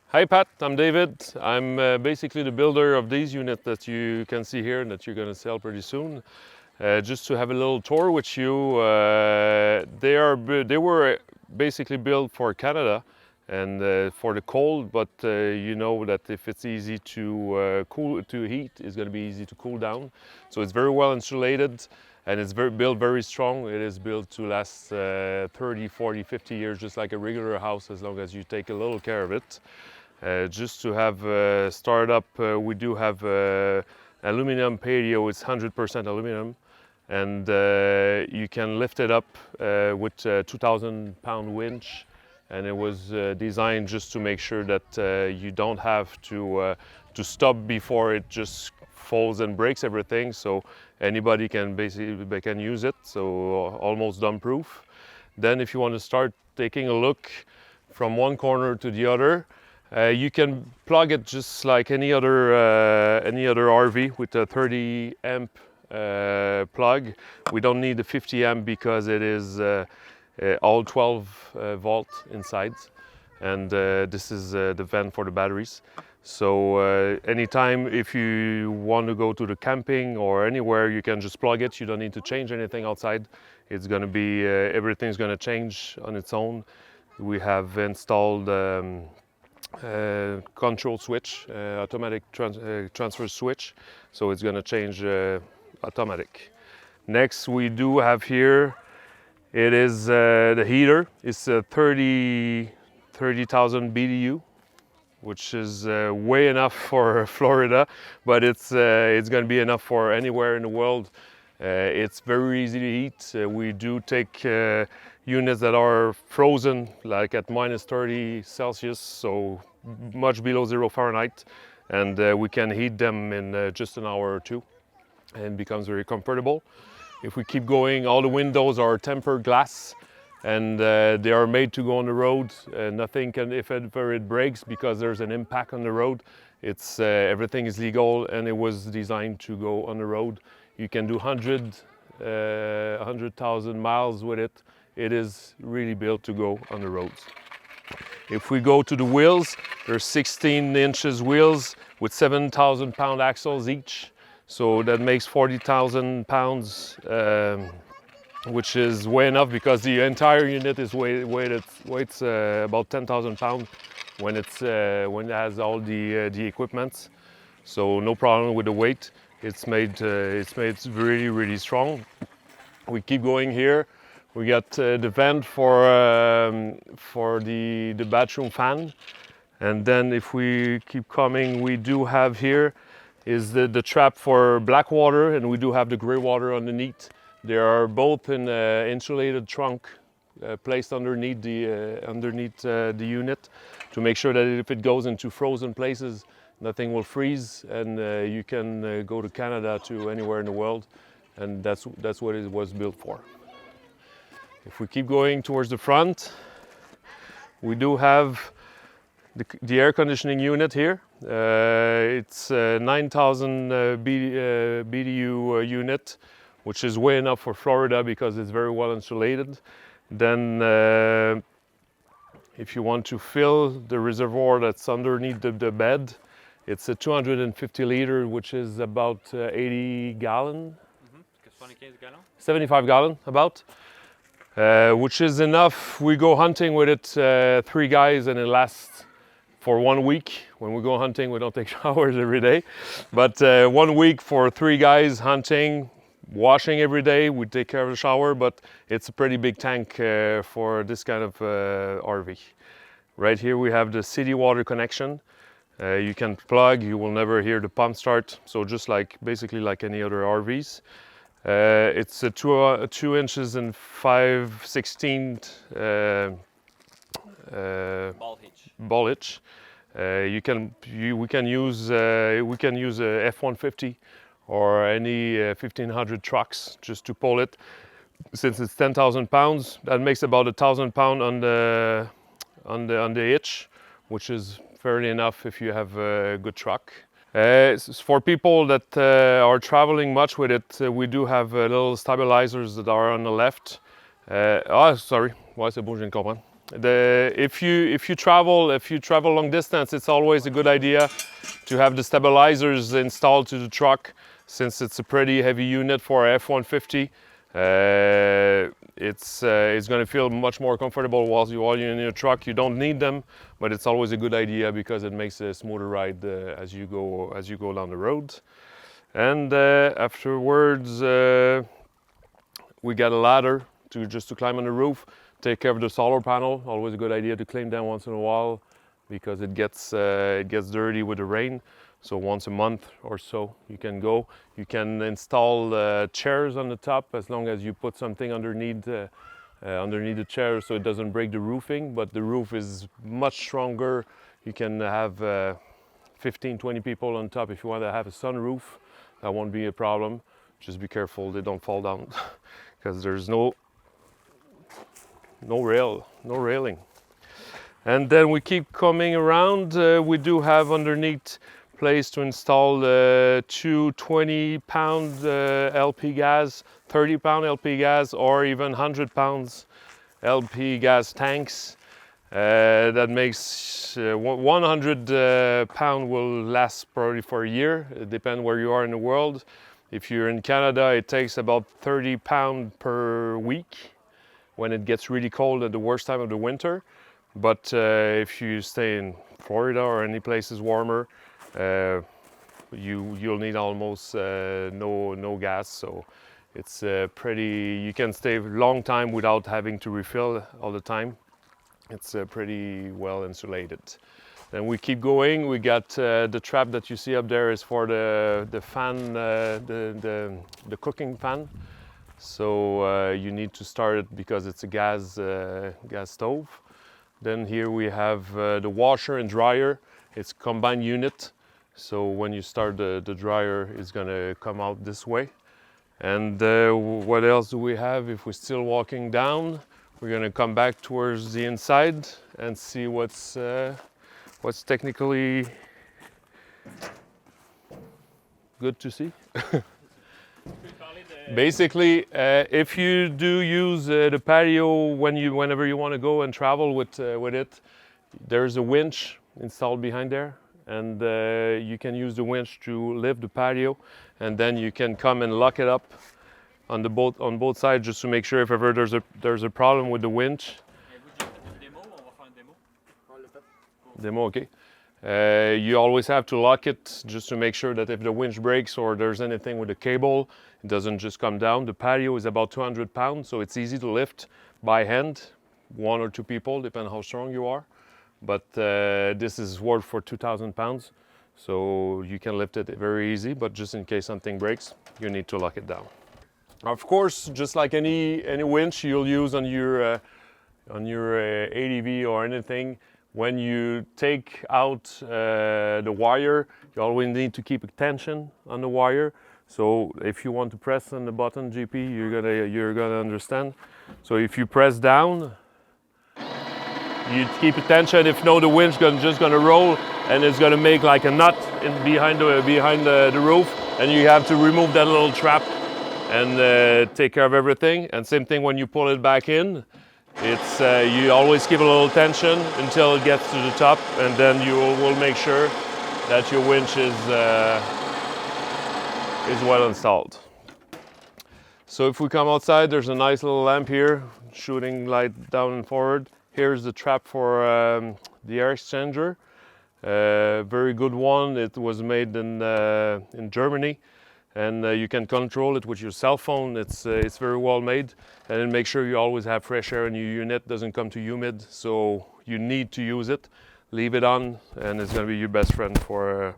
Hi Pat, I'm David. I'm basically the builder of these units that you can see here and that you're going to sell pretty soon. Just to have a little tour with you, they were basically built for Canada and for the cold, but you know that if it's easy to heat, it's going to be easy to cool down. So it's very well insulated and it's built very strong. It is built to last 30, 40, 50 years, just like a regular house, as long as you take a little care of it. Just to have start up, we do have aluminum patio. It's 100% aluminum, and you can lift it up with a 2,000-pound winch. And it was designed just to make sure that you don't have to stop before it just falls and breaks everything. So anybody can basically use it. So almost dump-proof. Then, if you want to start taking a look from one corner to the other, you can plug it just like any other RV with a 30 amp plug. We don't need the 50 amp because it is all 12 volt inside, and this is the vent for the batteries. So anytime if you want to go to the camping or anywhere, you can just plug it. You don't need to change anything outside. It's going to be everything's going to change on its own. We have installed control switch, automatic transfer switch, so it's going to change automatic. Next we do have here, it is the heater. It's a 30,000 BTU, which is way enough for Florida, but it's going to be enough for anywhere in the world. It's very easy to heat. We do take units that are frozen, like at -30 Celsius, so much below 0 Fahrenheit, and we can heat them in just an hour or two, and it becomes very comfortable. If we keep going, all the windows are tempered glass, and they are made to go on the road. Nothing can, if ever it breaks, because there's an impact on the road, it's everything is legal, and it was designed to go on the road. You can do 100,000 miles with it. It is really built to go on the roads. If we go to the wheels, there's 16 inches wheels with 7,000-pound axles each. So that makes 40,000 pounds, which is way enough because the entire unit is weights about 10,000 pounds when it has all the equipment. So no problem with the weight. It's made really, really strong. We keep going here. We got the vent for the bathroom fan, and then if we keep coming, we do have here is the trap for black water, and we do have the gray water underneath. They are both in an insulated trunk placed underneath the unit to make sure that if it goes into frozen places, nothing will freeze, and you can go to Canada, to anywhere in the world, and that's what it was built for. If we keep going towards the front, we do have the air conditioning unit here. It's a 9,000 BTU unit, which is way enough for Florida because it's very well insulated. Then if you want to fill the reservoir that's underneath the bed, it's a 250 liter, which is about 80 gallon, 75 gallon about. Which is enough. We go hunting with it, 3 guys, and it lasts for 1 week. When we go hunting, we don't take showers every day, but 1 week for 3 guys hunting, washing every day. We take care of the shower, but it's a pretty big tank for this kind of RV. Right here we have the city water connection. You can plug, you will never hear the pump start, so just basically like any other RVs. It's a 2 inches and 5/16 ball hitch. We can use a F-150 or any 1500 trucks just to pull it. Since it's 10,000 pounds, that makes about 1,000 pounds on the hitch, which is fairly enough if you have a good truck. For people that are traveling much with it, we do have little stabilizers that are on the left. Sorry, ouais, c'est bon, je viens de comprendre. If you travel long distance, it's always a good idea to have the stabilizers installed to the truck, since it's a pretty heavy unit for a F-150. It's going to feel much more comfortable while you're in your truck. You don't need them, but it's always a good idea because it makes a smoother ride as you go down the road. And afterwards, we got a ladder just to climb on the roof. Take care of the solar panel. Always a good idea to clean them once in a while because it gets dirty with the rain. So once a month or so you can go. You can install chairs on the top as long as you put something underneath the chair so it doesn't break the roofing. But the roof is much stronger. You can have 15-20 people on top if you want to have a sunroof. That won't be a problem. Just be careful they don't fall down because there's no railing. And then we keep coming around. We do have underneath place to install two 20-pound LP gas, 30-pound LP gas, or even 100 pounds LP gas tanks. That makes 100 pound will last probably for a year. It depends where you are in the world. If you're in Canada, it takes about 30 pounds per week when it gets really cold at the worst time of the winter. But if you stay in Florida or any places warmer, you'll need almost no gas. So it's you can stay a long time without having to refill all the time. It's pretty well insulated. Then we keep going. We got the trap that you see up there is for the fan, the cooking fan. So you need to start it because it's a gas stove. Then here we have the washer and dryer. It's a combined unit. So when you start the dryer, it's gonna come out this way. And what else do we have? If we're still walking down, we're gonna come back towards the inside and see what's technically good to see. Basically, if you do use the patio whenever you want to go and travel with it, there's a winch installed behind there, and you can use the winch to lift the patio, and then you can come and lock it up on both sides just to make sure if ever there's a problem with the winch. Demo, okay. You always have to lock it just to make sure that if the winch breaks or there's anything with the cable, it doesn't just come down. The patio is about 200 pounds, so it's easy to lift by hand, 1 or 2 people, depending how strong you are. But this is worth for 2,000 pounds, so you can lift it very easy, but just in case something breaks, you need to lock it down. Of course, just like any winch you'll use on your ADV or anything, when you take out the wire, you always need to keep a tension on the wire. So if you want to press on the button, GP, you're gonna understand. So if you press down, you keep a tension. If no, the winch just gonna roll and it's gonna make like a nut behind the roof, and you have to remove that little trap and take care of everything. And same thing when you pull it back in. It's you always keep a little tension until it gets to the top, and then you will make sure that your winch is well installed. So if we come outside, there's a nice little lamp here, shooting light down and forward. Here's the trap for the air exchanger. Very good one. It was made in Germany. And you can control it with your cell phone. It's very well made, and then make sure you always have fresh air in your unit. Doesn't come too humid, so you need to use it. Leave it on, and it's going to be your best friend for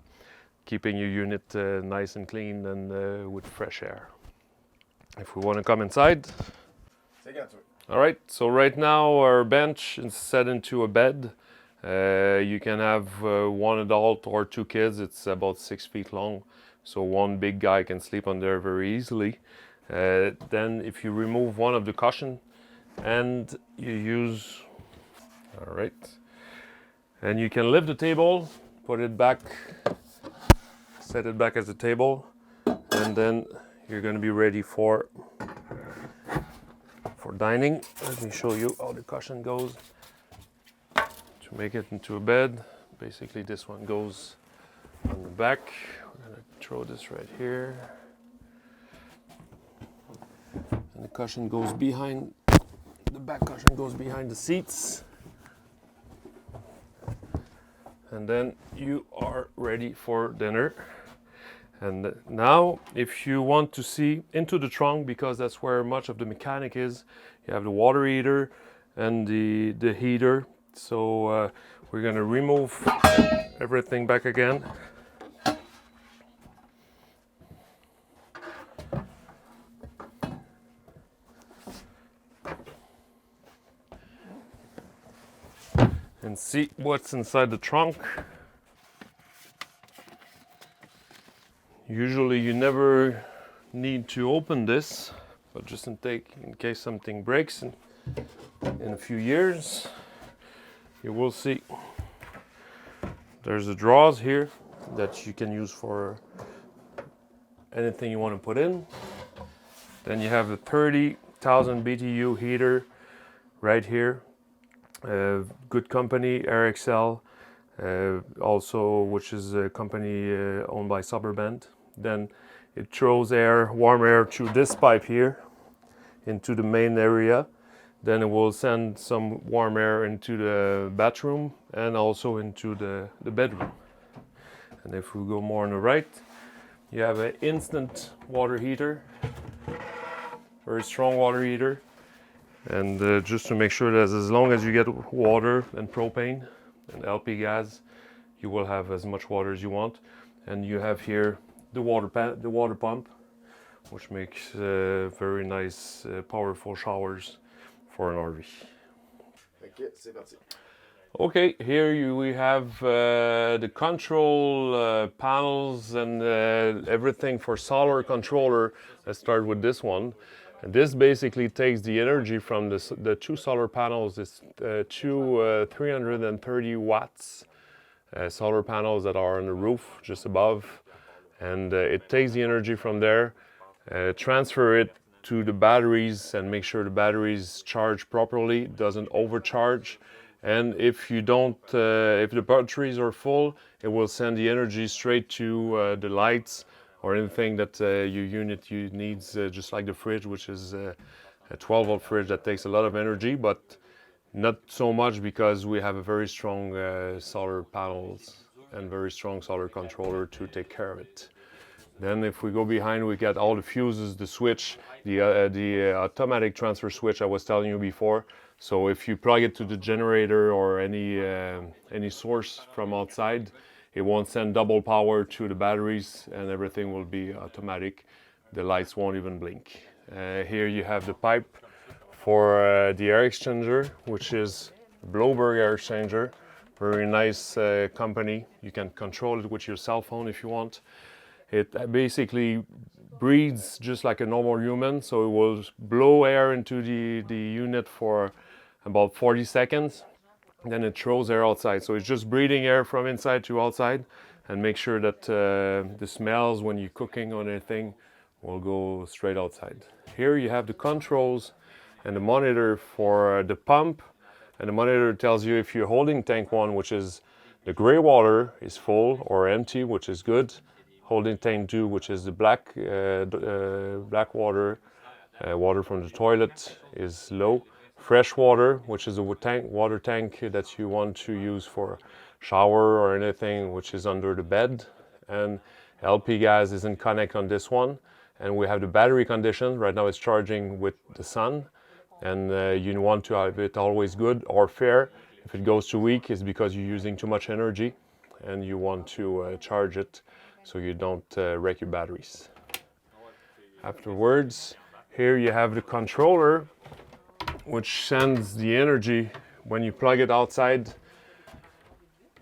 keeping your unit nice and clean and with fresh air. If we want to come inside. All right. So right now our bench is set into a bed. You can have 1 adult or 2 kids. It's about 6 feet long. So 1 big guy can sleep on there very easily. Then if you remove one of the cushion and you use, all right, and you can lift the table, put it back, set it back as a table, and then you're going to be ready for dining. Let me show you how the cushion goes. make it into a bed. Basically this one goes on the back. We're gonna throw this right here. And the cushion goes behind, the back cushion goes behind the seats. And then you are ready for dinner. And now, if you want to see into the trunk, because that's where much of the mechanic is, you have the water heater and the heater. So we're gonna remove everything back again. And see what's inside the trunk. Usually you never need to open this, but just in case something breaks in a few years, you will see there's the drawers here that you can use for anything you want to put in. Then you have a 30,000 BTU heater right here. Good company, RXL, also, which is a company owned by Suburband. Then it throws warm air through this pipe here into the main area. Then it will send some warm air into the bathroom and also into the bedroom. And if we go more on the right, you have an instant water heater, very strong water heater. And just to make sure that as long as you get water and propane and LP gas, you will have as much water as you want. And you have here the water pump, which makes very nice, powerful showers for an RV. Ok, c'est parti. Okay, here we have the control panels and everything for solar controller. Let's start with this one. And this basically takes the energy from the two solar panels. It's two 330 watts solar panels that are on the roof just above. And it takes the energy from there, transfer it to the batteries and make sure the batteries charge properly, doesn't overcharge. And if you don't, if the batteries are full, it will send the energy straight to the lights or anything that your unit needs, just like the fridge, which is a 12-volt fridge that takes a lot of energy, but not so much because we have a very strong solar panels and very strong solar controller to take care of it. Then if we go behind, we get all the fuses, the switch, the automatic transfer switch I was telling you before. So if you plug it to the generator or any source from outside, it won't send double power to the batteries and everything will be automatic. The lights won't even blink. Here you have the pipe for the air exchanger, which is Bloberg air exchanger. Very nice company. You can control it with your cell phone if you want. It basically breathes just like a normal human, so it will blow air into the unit for about 40 seconds. Then it throws air outside. So it's just breathing air from inside to outside and make sure that the smells when you're cooking on anything will go straight outside. Here you have the controls and the monitor for the pump. And the monitor tells you if you're holding tank 1, which is the gray water, is full or empty, which is good. Holding tank 2, which is the black water, water from the toilet, is low. Fresh water, which is a water tank that you want to use for shower or anything, which is under the bed. And LP gas is in connect on this one. And we have the battery condition. Right now it's charging with the sun. And you want to have it always good or fair. If it goes too weak, it's because you're using too much energy and you want to charge it so you don't wreck your batteries. Afterwards, here you have the controller, which sends the energy when you plug it outside.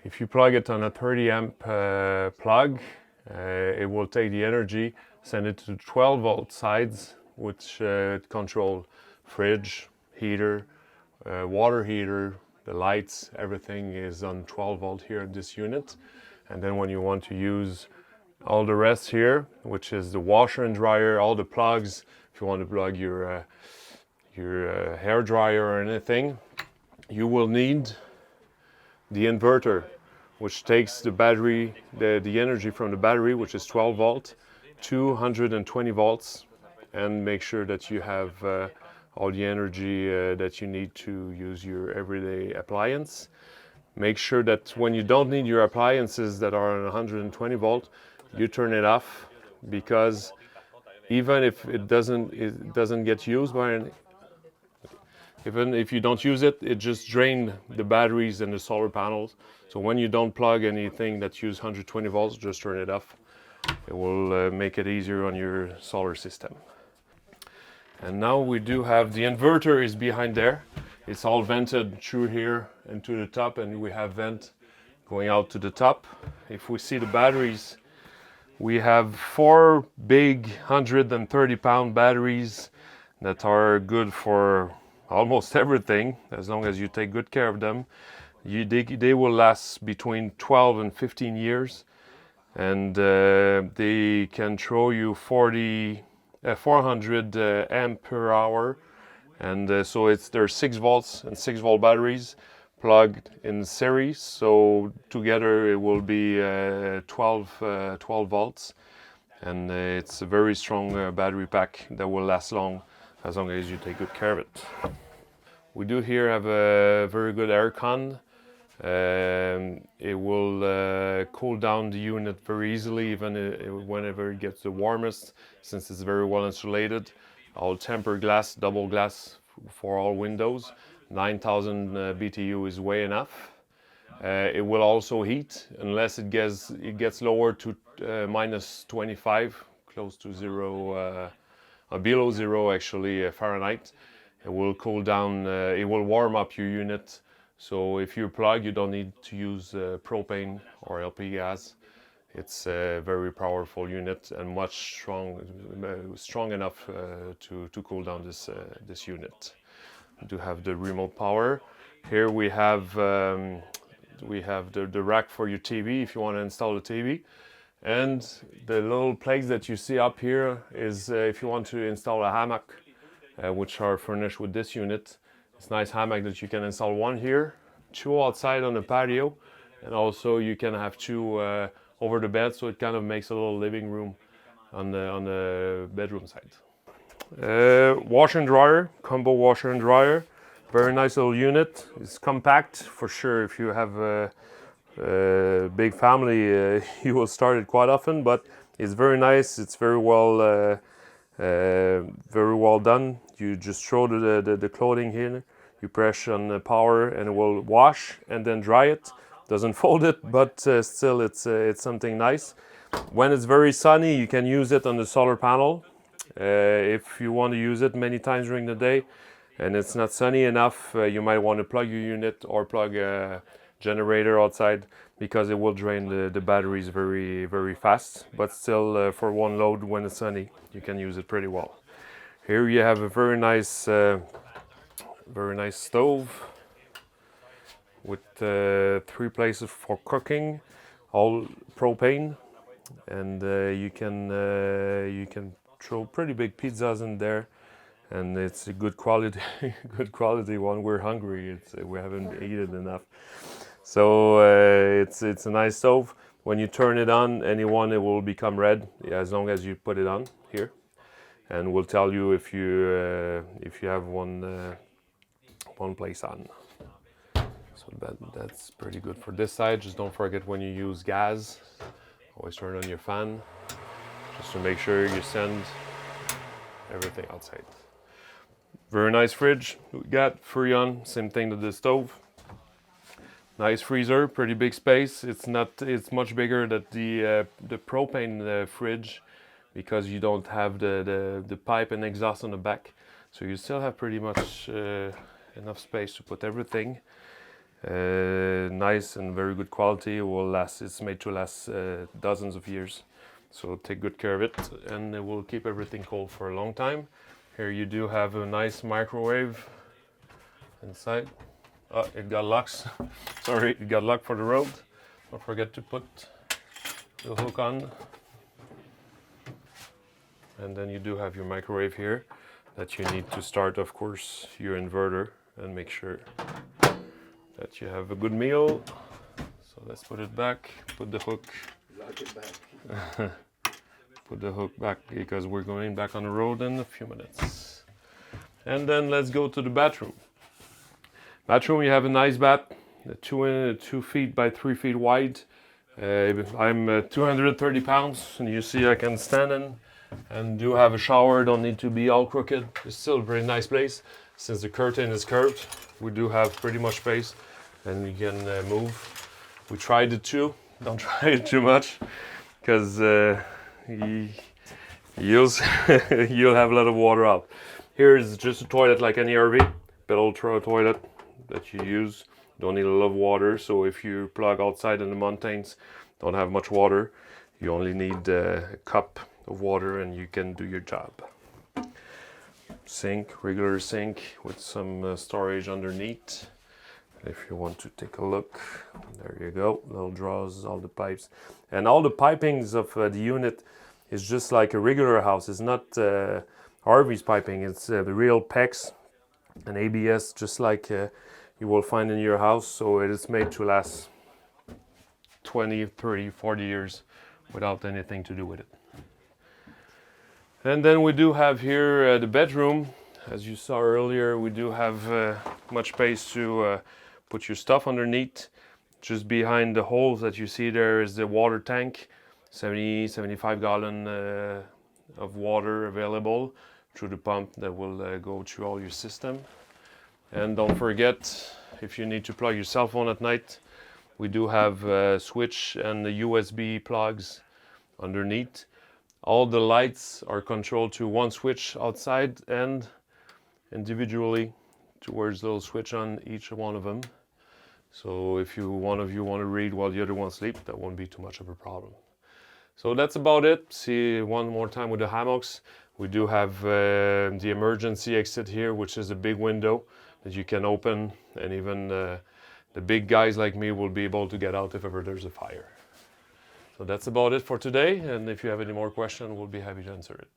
If you plug it on a 30 amp plug, it will take the energy, send it to 12 volt sides, which control fridge, heater, water heater, the lights, everything is on 12 volt here in this unit. And then when you want to use all the rest here, which is the washer and dryer, all the plugs, if you want to plug your hair dryer or anything, you will need the inverter, which takes the battery, the energy from the battery, which is 12 volt, to 120 volts, and make sure that you have all the energy that you need to use your everyday appliance. Make sure that when you don't need your appliances that are on 120 volt, you turn it off, because even if it doesn't get used by even if you don't use it, it just drains the batteries and the solar panels. So when you don't plug anything that use 120 volts, just turn it off. It will make it easier on your solar system. And now we do have the inverter is behind there. It's all vented through here and to the top, and we have vent going out to the top. If we see the batteries, we have 4 big 130-pound batteries that are good for almost everything, as long as you take good care of them. They will last between 12 and 15 years, and they can throw you 400 amp per hour, and so they're 6 volts and 6 volt batteries plugged in series, so together it will be 12 volts, and it's a very strong battery pack that will last long as you take good care of it. We do here have a very good aircon. It will cool down the unit very easily, even whenever it gets the warmest, since it's very well insulated. All tempered glass, double glass for all windows. 9,000 BTU is way enough. It will also heat unless it gets lower to minus 25, close to zero, below zero actually Fahrenheit. It will cool down. It will warm up your unit. So if you plug, you don't need to use propane or LP gas. It's a very powerful unit and much strong enough to cool down this unit. We do have the remote power. Here we have the rack for your TV if you want to install the TV. And the little plates that you see up here is if you want to install a hammock, which are furnished with this unit. It's a nice hammock that you can install one here, 2 outside on the patio, and also you can have 2 over the bed, so it kind of makes a little living room on the bedroom side. Washer and dryer, combo washer and dryer. Very nice little unit. It's compact for sure. If you have a big family, you will start it quite often, but it's very nice. It's very well done. You just throw the clothing here, you press on the power, and it will wash and then dry it. Doesn't fold it, but still it's something nice. When it's very sunny, you can use it on the solar panel. If you want to use it many times during the day and it's not sunny enough, you might want to plug your unit or plug a generator outside, because it will drain the batteries very, very fast. But still, for one load when it's sunny, you can use it pretty well. Here you have a very nice stove with 3 places for cooking, all propane, and you can throw pretty big pizzas in there, and it's a good quality good quality one. We're hungry. We haven't eaten enough, so it's a nice stove. When you turn it on, it will become red as long as you put it on here, and we'll tell you if you have one place on. So that's pretty good for this side. Just don't forget, when you use gas, always turn on your fan, just to make sure you send everything outside. Very nice fridge we got, Freon, same thing to the stove. Nice freezer, pretty big space. It's much bigger than the propane fridge, because you don't have the pipe and exhaust on the back. So you still have pretty much enough space to put everything. Nice and very good quality. It will last. It's made to last dozens of years. So take good care of it, and it will keep everything cold for a long time. Here you do have a nice microwave inside. Oh, it got locked. Sorry, it got locked for the road. Don't forget to put the hook on. And then you do have your microwave here that you need to start, of course, your inverter, and make sure that you have a good meal. So let's put it back, put the hook. Lock it back. Put the hook back because we're going back on the road in a few minutes. And then let's go to the bathroom. Bathroom, you have a nice bath, 2 feet by 3 feet wide. I'm 230 pounds, and you see I can stand in and do have a shower. Don't need to be all crooked. It's still a pretty nice place. Since the curtain is curved, we do have pretty much space, and we can move. We tried it too. Don't try it too much, because you'll you'll have a lot of water out. Here is just a toilet like any RV, pedal toilet that you use. Don't need a lot of water, so if you plug outside in the mountains, don't have much water, you only need a cup of water and you can do your job. Sink, regular sink with some storage underneath. If you want to take a look, there you go, little drawers, all the pipes. And all the pipings of the unit is just like a regular house. It's not RV's piping, it's the real PEX and ABS, just like you will find in your house. So it is made to last 20, 30, 40 years without anything to do with it. And then we do have here the bedroom. As you saw earlier, we do have much space to put your stuff underneath. Just behind the holes that you see there is the water tank, 75 gallon of water available through the pump that will go through all your system. And don't forget, if you need to plug your cell phone at night, we do have a switch and the USB plugs underneath. All the lights are controlled to one switch outside and individually towards the little switch on each one of them. So if one of you want to read while the other one sleeps, that won't be too much of a problem. So that's about it. See one more time with the hammocks. We do have the emergency exit here, which is a big window that you can open, and even the big guys like me will be able to get out if ever there's a fire. So that's about it for today, and if you have any more questions, we'll be happy to answer it.